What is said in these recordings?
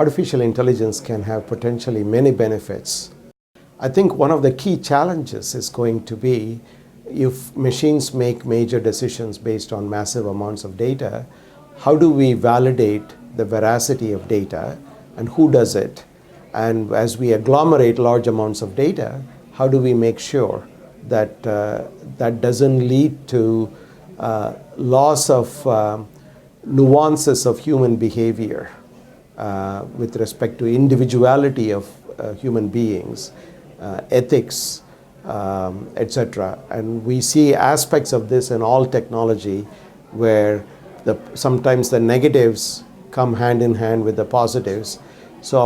artificial intelligence can have potentially many benefits. I think one of the key challenges is going to be if machines make major decisions based on massive amounts of data, how do we validate the veracity of data and who does it? And as we agglomerate large amounts of data, how do we make sure that that doesn't lead to loss of nuances of human behavior with respect to individuality of human beings, ethics, etc. And we see aspects of this in all technology where sometimes the negatives come hand in hand with the positives. So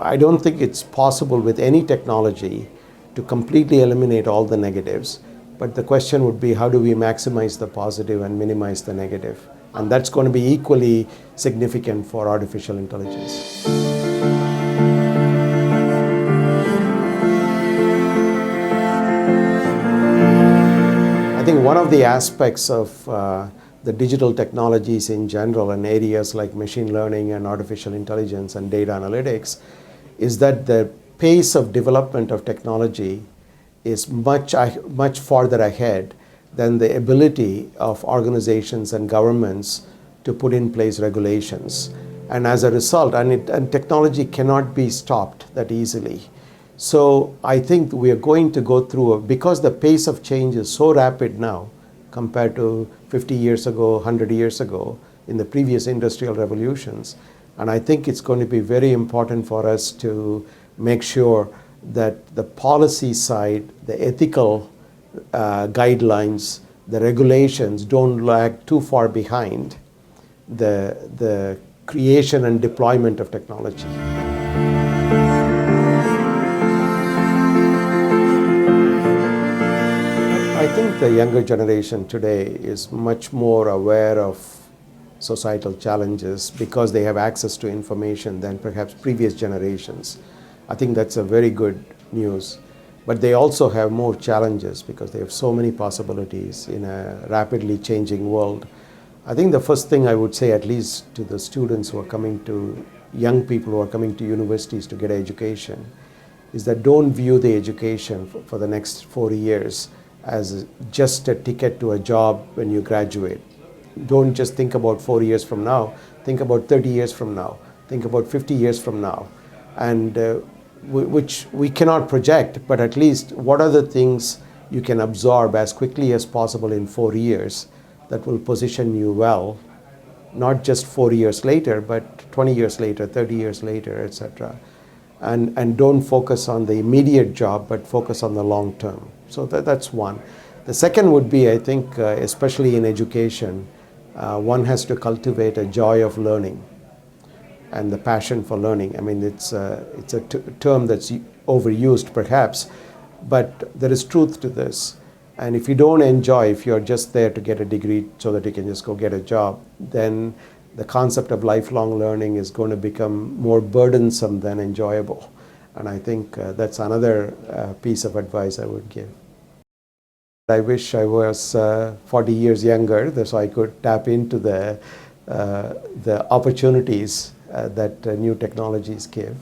I don't think it's possible with any technology to completely eliminate all the negatives. But the question would be, how do we maximize the positive and minimize the negative? And that's going to be equally significant for artificial intelligence. I think one of the aspects of the digital technologies in general and areas like machine learning and artificial intelligence and data analytics is that the pace of development of technology is much farther ahead than the ability of organizations and governments to put in place regulations. And as a result, and technology cannot be stopped that easily. So I think we are going to go through, because the pace of change is so rapid now compared to 50 years ago, 100 years ago in the previous industrial revolutions. And I think it's going to be very important for us to make sure that the policy side, the ethical guidelines, the regulations don't lag too far behind the creation and deployment of technology. I think the younger generation today is much more aware of societal challenges because they have access to information than perhaps previous generations. I think that's a very good news. But they also have more challenges because they have so many possibilities in a rapidly changing world. I think the first thing I would say, at least to the students who are coming to, young people who are coming to universities to get education, is that don't view the education for the next 4 years as just a ticket to a job when you graduate. Don't just think about 4 years from now, think about 30 years from now, think about 50 years from now. And which we cannot project, but at least what are the things you can absorb as quickly as possible in 4 years that will position you well, not just 4 years later, but 20 years later, 30 years later, etc. And don't focus on the immediate job, but focus on the long term. So that's one. The second would be, I think, especially in education, one has to cultivate a joy of learning and the passion for learning. I mean, it's a term that's overused perhaps, but there is truth to this. And if you don't enjoy, if you're just there to get a degree so that you can just go get a job, then the concept of lifelong learning is going to become more burdensome than enjoyable. And I think that's another piece of advice I would give. I wish I was 40 years younger so I could tap into the opportunities that new technologies give.